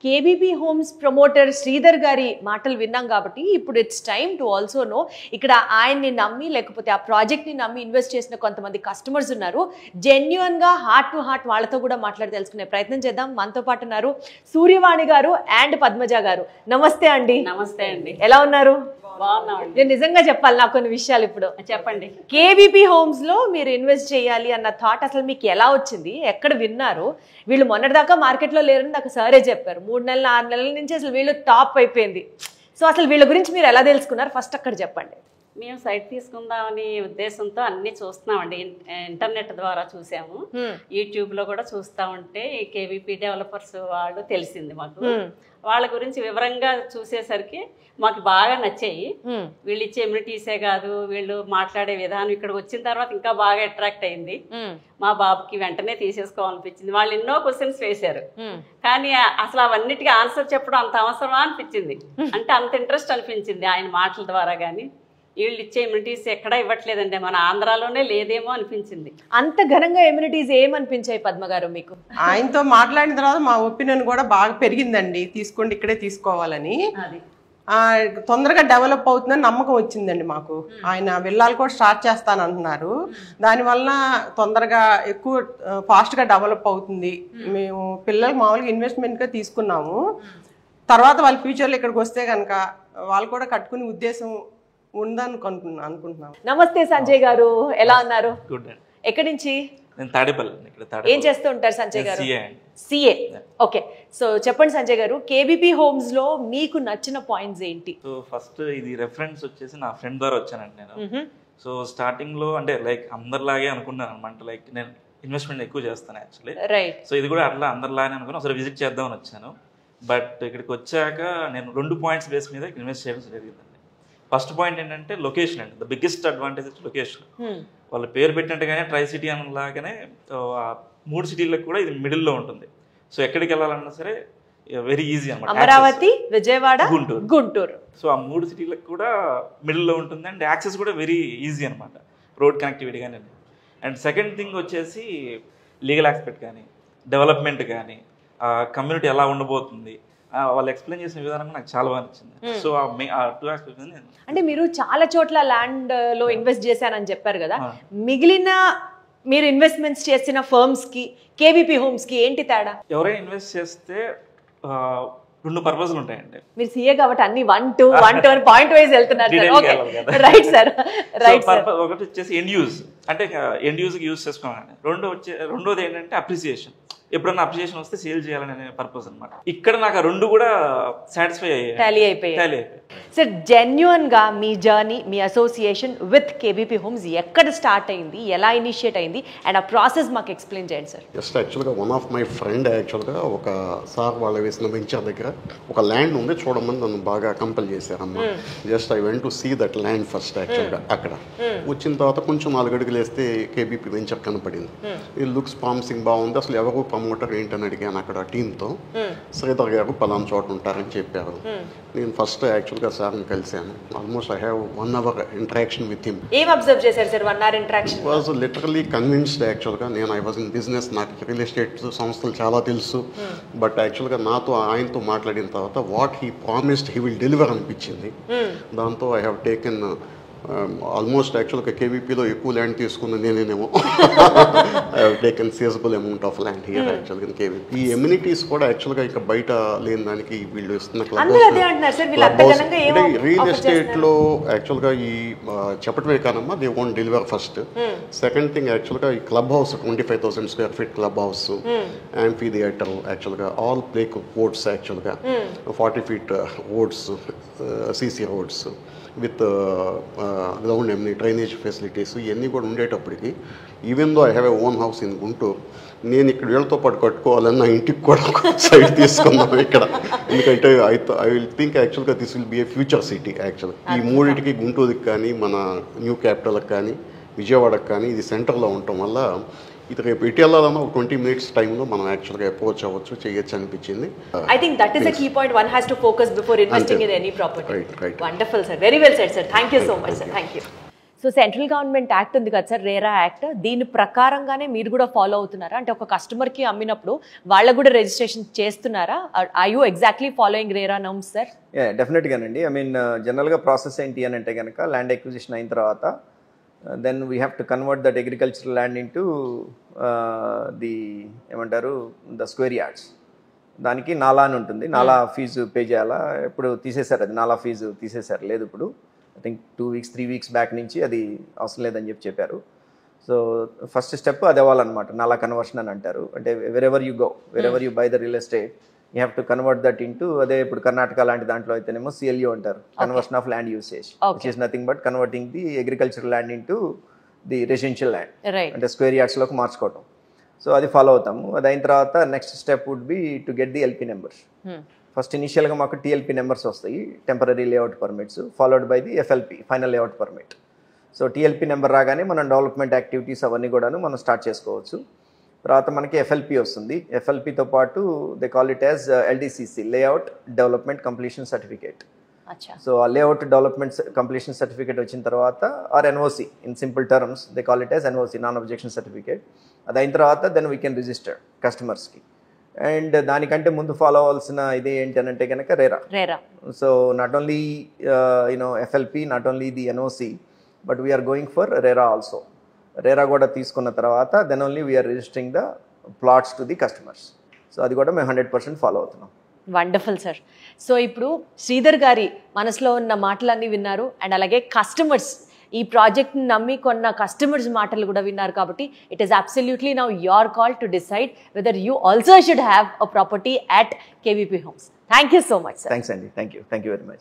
KBP homes promoter Sridhar గారి మాటలు విన్నాం కాబట్టి ఇప్పుడు it's time to also know ఇక్కడ ఆయన్ని నమ్మి లేకపోతే ఆ ప్రాజెక్ట్ని నమ్మి ఇన్వెస్ట్ చేసిన కొంతమంది కస్టమర్స్ ఉన్నారు. జెన్యున్గా హార్ట్ టు హార్ట్ వాళ్ళతో కూడా మాట్లాడి తెలుసుకునే ప్రయత్నం చేద్దాం. మనతో పాటు ఉన్నారు సూర్యవాణి గారు అండ్ పద్మజ గారు. నమస్తే అండి. నమస్తే అండి. ఎలా ఉన్నారు? నేను నిజంగా చెప్పాలి నాకు కొన్ని విషయాలు. ఇప్పుడు చెప్పండి, కేబీపీ హోమ్స్ లో మీరు ఇన్వెస్ట్ చేయాలి అన్న థాట్ అసలు మీకు ఎలా వచ్చింది? ఎక్కడ విన్నారు? వీళ్ళు మొన్నటిదాకా మార్కెట్లో లేరని నాకు సారే చెప్పారు. 3 నెలలు 6 నెలల నుంచి అసలు వీళ్ళు టాప్ అయిపోయింది. సో అసలు వీళ్ళ గురించి మీరు ఎలా తెలుసుకున్నారు? ఫస్ట్ అక్కడ చెప్పండి. మేము సైట్ తీసుకుందామని ఉద్దేశంతో అన్ని చూస్తున్నామండి. ఇంటర్నెట్ ద్వారా చూసాము, యూట్యూబ్ లో కూడా చూస్తా ఉంటే ఈ కేవీపీ డెవలపర్స్ వాళ్ళు తెలిసింది మాకు. వాళ్ళ గురించి వివరంగా చూసేసరికి మాకు బాగా నచ్చాయి. వీళ్ళు ఇచ్చే ఎమ్యూనిటీసే కాదు, వీళ్ళు మాట్లాడే విధానం ఇక్కడ వచ్చిన తర్వాత ఇంకా బాగా అట్రాక్ట్ అయింది. మా బాబుకి వెంటనే తీసేసుకోవాలనిపించింది. వాళ్ళు ఎన్నో క్వశ్చన్స్ వేశారు, కానీ అసలు అవన్నిటికీ ఆన్సర్ చెప్పడం అంత అవసరమా అనిపించింది. అంటే అంత ఇంట్రెస్ట్ అనిపించింది ఆయన మాటల ద్వారా. కానీ వీళ్ళు ఇచ్చే ఎమ్యూనిటీస్ ఎక్కడా ఇవ్వట్లేదండి, మన ఆంధ్రాలోనే లేదేమో అనిపించింది. అంత ఘనంగా ఎమ్యూనిటీస్ ఏమనిపించాయి పద్మ గారు మీకు? ఆయనతో మాట్లాడిన తర్వాత మా ఒపీనియన్ కూడా బాగా పెరిగిందండి. తీసుకోండి, ఇక్కడే తీసుకోవాలని. తొందరగా డెవలప్ అవుతుందని నమ్మకం వచ్చిందండి మాకు. ఆయన విల్లాలు కూడా స్టార్ట్ చేస్తానంటున్నారు. దానివల్ల తొందరగా ఎక్కువ ఫాస్ట్గా డెవలప్ అవుతుంది. మేము పిల్లలు మామూలుగా ఇన్వెస్ట్మెంట్గా తీసుకున్నాము. తర్వాత వాళ్ళ ఫ్యూచర్లో ఇక్కడికి వస్తే కనుక వాళ్ళు కూడా కట్టుకునే ఉద్దేశం అనుకుంటున్నాం. నమస్తే సంజయ్ గారు, ఎలా ఉన్నారు? ఎక్కడి నుంచి? ఏం చేస్తూ ఉంటారు సంజయ్ గారు? సిఏ. ఓకే, సో చెప్పండి సంజయ్ గారు, కేబీపీ హోమ్స్ లో మీకు నచ్చిన పాయింట్స్ ఏంటి? సో ఫస్ట్ ఇది రెఫరెన్స్ వచ్చేసి నా ఫ్రెండ్ ద్వారా వచ్చానండి నేను. సో స్టార్టింగ్ లో అంటే లైక్ అందరిలాగే అనుకున్నాను అనమాట. లైక్ నేను ఇన్వెస్ట్మెంట్ ఎక్కువ చేస్తాను యాక్చువల్లీ. రైట్. సో ఇది కూడా అట్లా అందరిలాగే అనుకుని ఒకసారి విజిట్ చేద్దామని వచ్చాను. బట్ ఇక్కడికి వచ్చాక నేను 2 పాయింట్స్ బేస్ మీద ఇన్వెస్ట్ చేయడం జరిగిందండి. ఫస్ట్ పాయింట్ ఏంటంటే లొకేషన్ అండి. ద బిగ్గెస్ట్ అడ్వాంటేజ్ వచ్చి లొకేషన్. వాళ్ళు పేరు పెట్టినట్టుగానే ట్రై సిటీ అనలాగానే 3 సిటీలకు కూడా ఇది మిడిల్లో ఉంటుంది. సో ఎక్కడికి వెళ్ళాలన్నా సరే వెరీ ఈజీ అనమాట. అమరావతి, విజయవాడ, గుంటూరు. సో ఆ 3 సిటీలకు కూడా మిడిల్లో ఉంటుంది అండ్ యాక్సెస్ కూడా వెరీ ఈజీ అనమాట, రోడ్ కనెక్టివిటీ కానీ. అండ్ సెకండ్ థింగ్ వచ్చేసి లీగల్ ఆస్పెక్ట్ కానీ, డెవలప్మెంట్ కానీ, కమ్యూనిటీ ఎలా ఉండబోతుంది, వాళ్ళు ఎక్స్ప్లెయిన్ చేసిన విధానం నాకు చాలా బాగా నచ్చింది. సో ఆ 2 ఆస్పెక్ట్స్. అంటే మీరు చాలా చోట్ల ల్యాండ్ లో ఇన్వెస్ట్ చేశానని చెప్పారు కదా, మిగిలిన మీరు ఇన్వెస్ట్మెంట్స్ చేసిన ఫర్మ్స్ కి కేబీపీ హోమ్స్ కి ఏంటి తేడా? ఎవరైనా ఇన్వెస్ట్ చేస్తే 2 పర్పస్లు ఉంటాయండి. మీరు సీఏ కాబట్టి అన్ని 1 2 అని పాయింట్ వైజ్ వెళ్తున్నారు. Right sir, right. ఒకటి వచ్చేసి ఎండ్ యూజ్, అంటే ఎండ్ యూజ్ యూజ్ చేసుకోవాలి. రెండోది ఏంటంటే అప్రిసియేషన్. ఎప్పుడన్నా అప్రిసియేషన్ వస్తే సేల్ చేయాలనే పర్పస్ అనమాట. ఇక్కడ నాకు 2 కూడా సాటిస్ఫై అయ్యాయి. సార్, జెన్యున్ గా మీ జర్నీ, మీ అసోసియేషన్ విత్ కేబీపీ హోమ్స్ ఎక్కడ స్టార్ట్ అయింది, ఎలా ఇనిషియేట్ అయింది, అండ్ ఆ ప్రాసెస్ మాకు ఎక్స్ప్లెయిన్ చేయండి సార్. జస్ట్ యాక్చువల్గా వన్ ఆఫ్ మై ఫ్రెండ్ యాక్చువల్గా ఒక సార్ వాళ్ళు వేసిన వెంచర్ దగ్గర ఒక ల్యాండ్ ఉంది చూడమని నన్ను బాగా కంపెల్ చేశారమ్మా. Just I went to see that land first యాక్చువల్గా. అక్కడ వచ్చిన తర్వాత కొంచెం 4 అడుగులు వేస్తే కేబీపీ వెంచర్ కనపడింది. ఇది లుక్స్ ప్రామిసింగ్, బాగుంది. అసలు ఎవరు ప్రమోటర్ ఏంటని అడిగాను అక్కడ టీంతో. శ్రీధర్ గారు పలానా చోట ఉంటారని చెప్పారు. నేను ఫస్ట్ యాక్చువల్గా సార్ని కలిశాను. Almost I have 1 hour interaction with him. ఏం అబ్జర్వ్ చేశారు sir 1 hour interaction? Was literally convinced యాక్చువల్గా. నేను ఐ వాజ్ ఇన్ బిజినెస్, నాకు రియల్ ఎస్టేట్ సంస్థలు చాలా తెలుసు. బట్ యాక్చువల్గా నాతో ఆయనతో మాట్లాడిన తర్వాత what he promised he will deliver అనిపించింది. దాంతో ఐ హ్యావ్ టేకెన్ ఆల్మోస్ట్ యాక్చువల్గా కేవీపీలో ఎక్కువ ల్యాండ్ తీసుకున్న నేనేమో. I have taken sizeable amount of land here యాక్చువల్గా ఇన్ కేవీపీ. ఈ ఎమ్యూనిటీస్ కూడా యాక్చువల్గా ఇంకా బయట లేని దానికి వీళ్ళు ఇస్తున్న క్లబ్ హౌస్ అంటే రియల్ ఎస్టేట్లో యాక్చువల్గా ఈ చెప్పటమే కానమ్మా, they won't deliver first. Second thing యాక్చువల్గా ఈ club house 25,000 square feet club house, amphitheatre యాక్చువల్గా, ఆల్ ప్లే కోర్ట్స్ యాక్చువల్గా, 40 feet roads, CC roads with ground ఎమ్ని డ్రైనేజ్ ఫెసిలిటీస్ ఇవన్నీ కూడా ఉండేటప్పటికి, even though I have a own house in Guntur, నేను ఇక్కడ వీళ్ళతో పాటు కట్టుకోవాలని నా ఇంటికి కూడా సైట్ తీసుకున్నాను ఇక్కడ. ఎందుకంటే ఐ విల్ థింక్ యాక్చువల్గా this will be A future city యాక్చువల్గా. ఈ మూడింటికి, గుంటూరుకి కానీ, మన న్యూ క్యాపిటల్కి కానీ, విజయవాడకి కానీ ఇది సెంటర్లో ఉండటం వల్ల ఇది రేపు ఇటు వెళ్ళాలన్నా ఒక 20 minutes టైంలో మనం యాక్చువల్గా అప్రోచ్ అవ్వచ్చు, చేయొచ్చు అనిపించింది. I think that is a key point one has to focus before investing in any property. Right. Wonderful sir, very well said sir. Thank you so much sir. Thank you. So central government act ఉంది కదా sir, RERA act, దీని ప్రకారంగానే మీరు కూడా follow అవుతున్నారా? అంటే ఒక కస్టమర్కి అమ్మినప్పుడు వాళ్ళకు కూడా రిజిస్ట్రేషన్ చేస్తున్నారా? Are you exactly following RERA norms sir? డెఫినెట్గానండి. ఐ మీన్ జనరల్గా ప్రాసెస్ ఏంటి అని అంటే కనుక ల్యాండ్ ఎక్విజిషన్ అయిన తర్వాత then we have to convert that agricultural land into the ఏమంటారు ద స్క్వేర్ యార్డ్స్. దానికి నాలా అని ఉంటుంది, నాలా ఫీజు పే చేయాలా. ఇప్పుడు తీసేశారు, అది నాలా ఫీజు తీసేశారు, లేదు ఇప్పుడు I think 2 weeks 3 weeks back నుంచి అది అవసరం లేదని చెప్పారు. సో ఫస్ట్ స్టెప్ అది అవ్వాలన్నమాట, నాలా కన్వర్షన్ అని అంటారు. అంటే wherever you go, wherever you buy the real estate, you have to convert that into, అదే ఇప్పుడు కర్ణాటక లాంటి దాంట్లో అయితేనేమో CLU అంటారు, conversion of land usage, which is nothing but converting the agricultural land into the residential land, అంటే square యార్డ్స్లోకి మార్చుకోవటం. So అది ఫాలో అవుతాము. అది అయిన తర్వాత next step would be to get the LP numbers. First ఇనిషియల్గా మాకు TLP నెంబర్స్ వస్తాయి, temporary layout permits, followed by the FLP, final layout permit. So TLP number రాగానే మనం డెవలప్మెంట్ యాక్టివిటీస్ అవన్నీ కూడాను మనం స్టార్ట్ చేసుకోవచ్చు. తర్వాత మనకి FLP వస్తుంది. FLPతో పాటు they call it as LDCC, layout development completion certificate. So ఆ లేఅవుట్ డెవలప్మెంట్ కంప్లీషన్ సర్టిఫికేట్ వచ్చిన తర్వాత or NOC, in simple terms they call it as NOC, non objection certificate. అది అయిన తర్వాత దెన్ వీ కెన్ రిజిస్టర్ కస్టమర్స్కి. And దానికంటే ముందు follow అవ్వాల్సిన ఇది ఏంటి అని అంటే కనుక RERA. So not only FLP, not only the NOC, but we are going for RERA also. RERA కూడా తీసుకున్న తర్వాత then only we are registering the plots to the customers. So అది కూడా మేము 100% ఫాలో అవుతున్నాం. Wonderful sir. సో ఇప్పుడు శ్రీధర్ గారి మనసులో ఉన్న మాటలన్నీ విన్నారు, అండ్ అలాగే కస్టమర్స్, ఈ ప్రాజెక్ట్ని నమ్మి కొన్న కస్టమర్స్ మాటలు కూడా విన్నారు. కాబట్టి it is absolutely now your call to decide whether you also should have a property at KVP Homes. Thank you so much sir. Thanks అండి. Thank you very much.